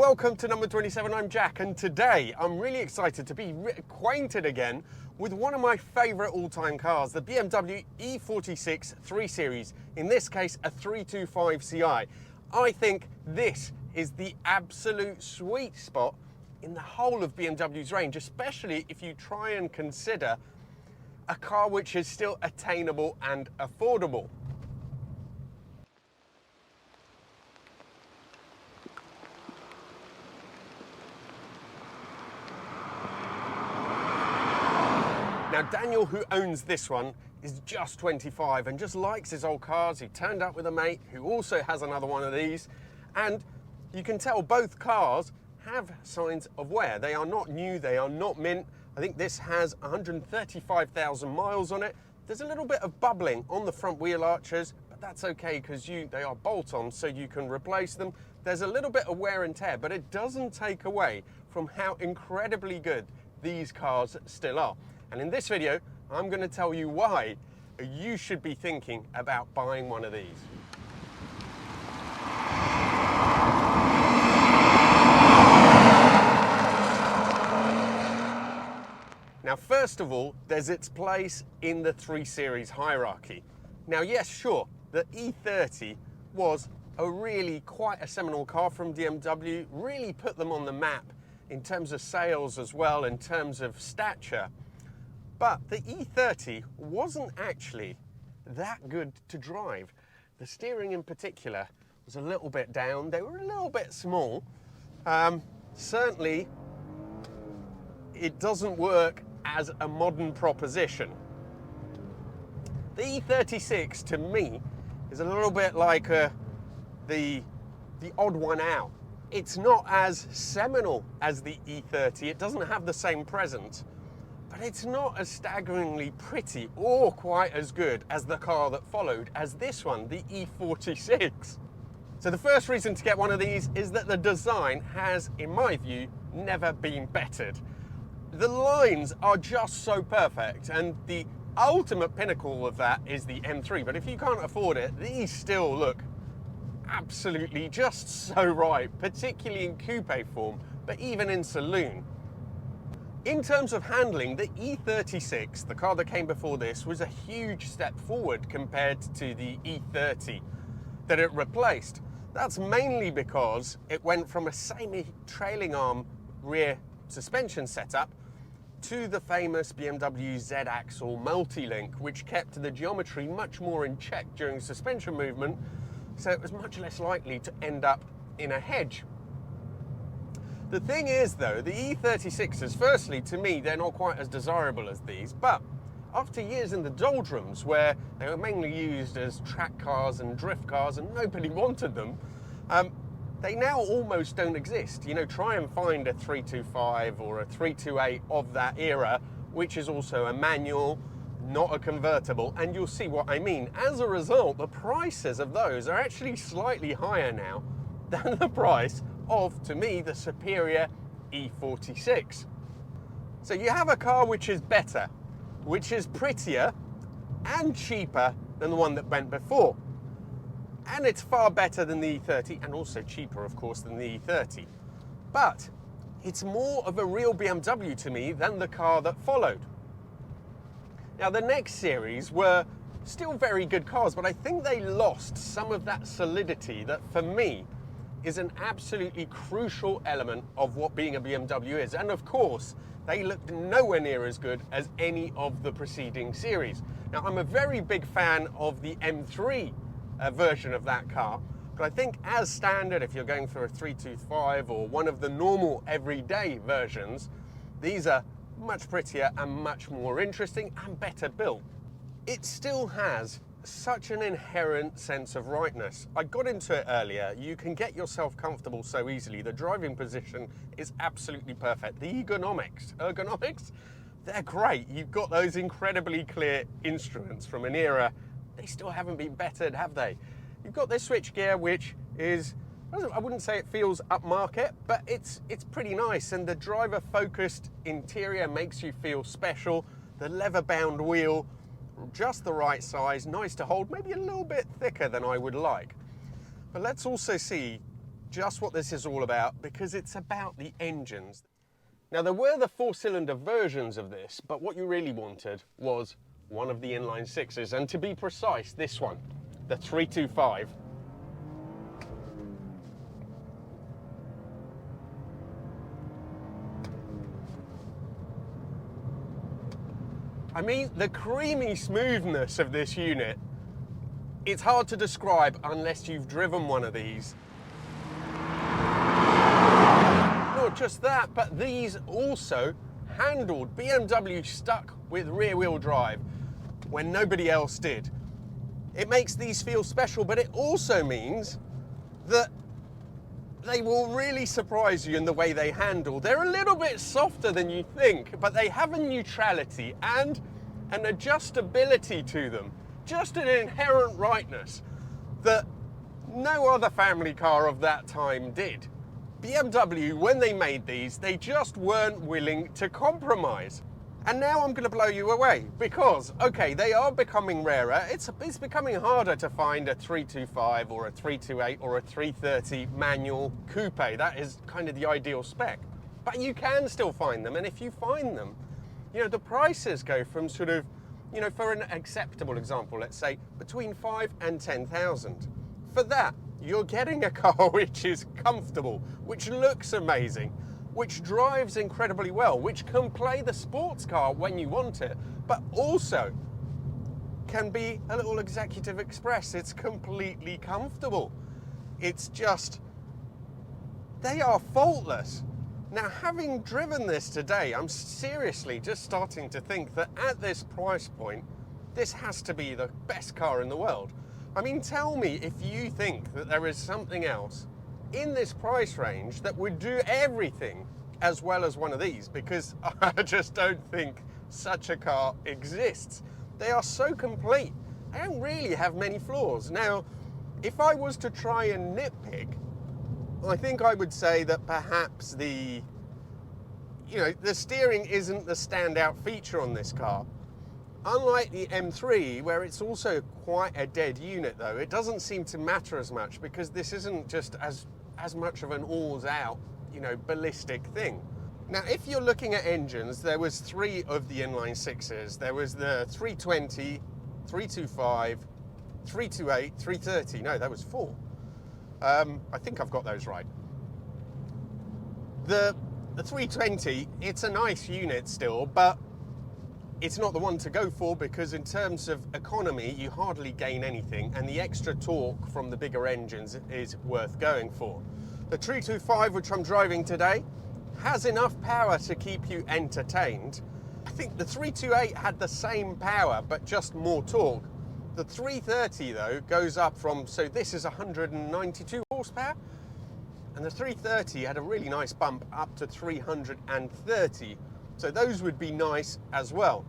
welcome to number 27. I'm Jack, and today I'm really excited to be acquainted again with one of my favourite all-time cars, the BMW E46 3 Series, in this case a 325 Ci. I think this is the absolute sweet spot in the whole of BMW's range, especially if you try and consider a car which is still attainable and affordable. Now Daniel, who owns this one, is just 25 and just likes his old cars. He turned up with a mate who also has another one of these, and you can tell both cars have signs of wear. They are not new, they are not mint. I think this has 135,000 miles on it. There's a little bit of bubbling on the front wheel arches, but that's okay because they are bolt-on, so you can replace them. There's a little bit of wear and tear, but it doesn't take away from how incredibly good these cars still are. And in this video, I'm going to tell you why you should be thinking about buying one of these. Now, first of all, there's its place in the 3 Series hierarchy. Now, yes, sure, the E30 was quite a seminal car from BMW, really put them on the map in terms of sales as well, in terms of stature. But the E30 wasn't actually that good to drive. The steering in particular was a little bit down. They were a little bit small. Certainly, it doesn't work as a modern proposition. The E36, to me, is a little bit like the odd one out. It's not as seminal as the E30. It doesn't have the same presence. But it's not as staggeringly pretty or quite as good as the car that followed, as this one, the E46. So the first reason to get one of these is that the design has, in my view, never been bettered. The lines are just so perfect, and the ultimate pinnacle of that is the M3. But if you can't afford it, these still look absolutely just so right, particularly in coupe form, but even in saloon. In terms of handling, the E36, the car that came before this, was a huge step forward compared to the E30 that it replaced. That's mainly because it went from a semi-trailing arm rear suspension setup to the famous BMW Z-axle multi-link, which kept the geometry much more in check during suspension movement, so it was much less likely to end up in a hedge. The thing is, though, the E36s, firstly, to me, they're not quite as desirable as these, but after years in the doldrums, where they were mainly used as track cars and drift cars and nobody wanted them, they now almost don't exist. You know, try and find a 325 or a 328 of that era, which is also a manual, not a convertible, and you'll see what I mean. As a result, the prices of those are actually slightly higher now than the price of, to me, the superior E46. So you have a car which is better, which is prettier and cheaper than the one that went before. And it's far better than the E30, and also cheaper, of course, than the E30. But it's more of a real BMW to me than the car that followed. Now, the next series were still very good cars, but I think they lost some of that solidity that, for me, is an absolutely crucial element of what being a BMW is. And of course, they looked nowhere near as good as any of the preceding series. Now, I'm a very big fan of the M3 version of that car, but I think as standard, if you're going for a 325 or one of the normal everyday versions, these are much prettier and much more interesting and better built. It still has such an inherent sense of rightness. I got into it earlier. You can get yourself comfortable so easily. The driving position is absolutely perfect. The ergonomics, they're great. You've got those incredibly clear instruments from an era. They still haven't been bettered, have they? You've got this switchgear, which is, I wouldn't say it feels upmarket, but it's pretty nice. And the driver-focused interior makes you feel special. The leather-bound wheel, just the right size, nice to hold, maybe a little bit thicker than I would like. But let's also see just what this is all about, because it's about the engines. Now, there were the 4-cylinder versions of this, but what you really wanted was one of the inline sixes, and to be precise, this one, the 325. I mean, the creamy smoothness of this unit, it's hard to describe unless you've driven one of these. Not just that, but these also handled. BMW stuck with rear-wheel drive when nobody else did. It makes these feel special, but it also means that they will really surprise you in the way they handle. They're a little bit softer than you think, but they have a neutrality and an adjustability to them, just an inherent rightness that no other family car of that time did. BMW, when they made these, they just weren't willing to compromise. And now I'm going to blow you away because, okay, they are becoming rarer. It's becoming harder to find a 325 or a 328 or a 330 manual coupe. That is kind of the ideal spec. But you can still find them, and if you find them, you know, the prices go from sort of, you know, for an acceptable example, let's say between 5 and 10,000. For that, you're getting a car which is comfortable, which looks amazing, which drives incredibly well, which can play the sports car when you want it, but also can be a little executive express. It's completely comfortable. It's just, they are faultless. Now, having driven this today, I'm seriously just starting to think that at this price point, this has to be the best car in the world. I mean, tell me if you think that there is something else in this price range that would do everything as well as one of these, because I just don't think such a car exists. They are so complete. They don't really have many flaws. Now, if I was to try and nitpick, I think I would say that perhaps the steering isn't the standout feature on this car. Unlike the M3, where it's also quite a dead unit though, it doesn't seem to matter as much because this isn't just as much of an alls-out, you know, ballistic thing. Now, if you're looking at engines, there was 3 of the inline sixes. There was the 320, 325, 328, 330. No, that was 4. I think I've got those right. The 320, it's a nice unit still, but it's not the one to go for because in terms of economy, you hardly gain anything, and the extra torque from the bigger engines is worth going for. The 325, which I'm driving today, has enough power to keep you entertained. I think the 328 had the same power, but just more torque. The 330 though goes up from, so this is 192 horsepower, and the 330 had a really nice bump up to 330. So those would be nice as well.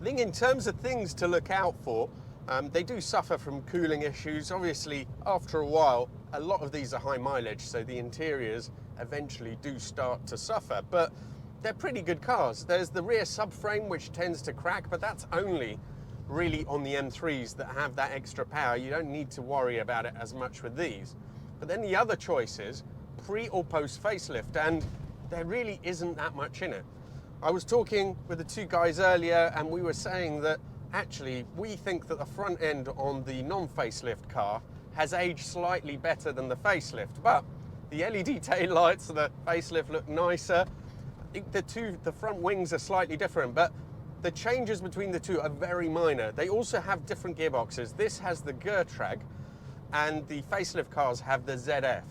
I think in terms of things to look out for, they do suffer from cooling issues. Obviously, after a while, a lot of these are high mileage, so the interiors eventually do start to suffer, but they're pretty good cars. There's the rear subframe, which tends to crack, but that's only really on the M3s that have that extra power. You don't need to worry about it as much with these. But then the other choice is pre or post facelift, and there really isn't that much in it. I was talking with the 2 guys earlier, and we were saying that actually we think that the front end on the non-facelift car has aged slightly better than the facelift, but the LED tail lights of the facelift look nicer. I think the front wings are slightly different, but the changes between the two are very minor. They also have different gearboxes. This has the Getrag, and the facelift cars have the ZF.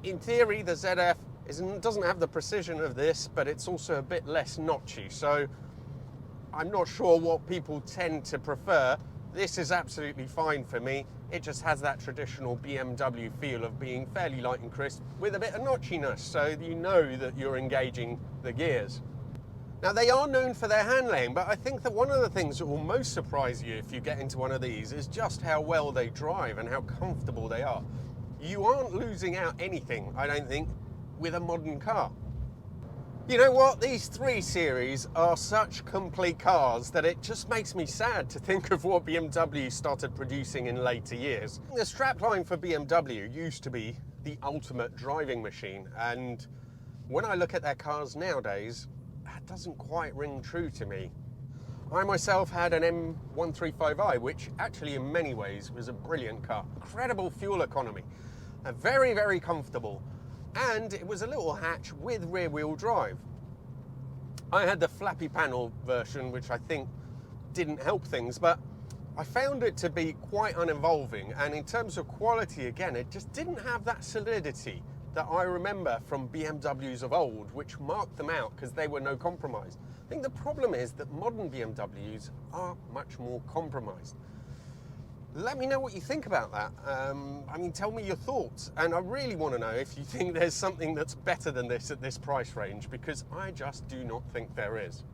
In theory, the ZF doesn't have the precision of this, but it's also a bit less notchy, so I'm not sure what people tend to prefer. This is absolutely fine for me. It just has that traditional BMW feel of being fairly light and crisp with a bit of notchiness, so you know that you're engaging the gears. Now, they are known for their handling, but I think that one of the things that will most surprise you if you get into one of these is just how well they drive and how comfortable they are. You aren't losing out anything, I don't think, with a modern car. You know what? These 3 Series are such complete cars that it just makes me sad to think of what BMW started producing in later years. The strapline for BMW used to be the ultimate driving machine, and when I look at their cars nowadays, that doesn't quite ring true to me. I myself had an M135i, which actually in many ways was a brilliant car. Incredible fuel economy, and very, very comfortable. And it was a little hatch with rear wheel drive. I had the flappy panel version, which I think didn't help things, but I found it to be quite uninvolving. And in terms of quality, again, it just didn't have that solidity that I remember from BMWs of old, which marked them out because they were no compromise. I think the problem is that modern BMWs are much more compromised. Let me know what you think about that. I mean, tell me your thoughts. And I really want to know if you think there's something that's better than this at this price range, because I just do not think there is.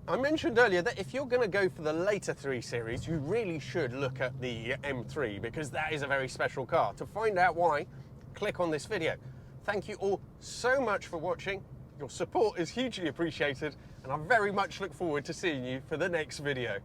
I mentioned earlier that if you're going to go for the later 3 Series, you really should look at the M3, because that is a very special car. To find out why, click on this video. Thank you all so much for watching. Your support is hugely appreciated, and I very much look forward to seeing you for the next video.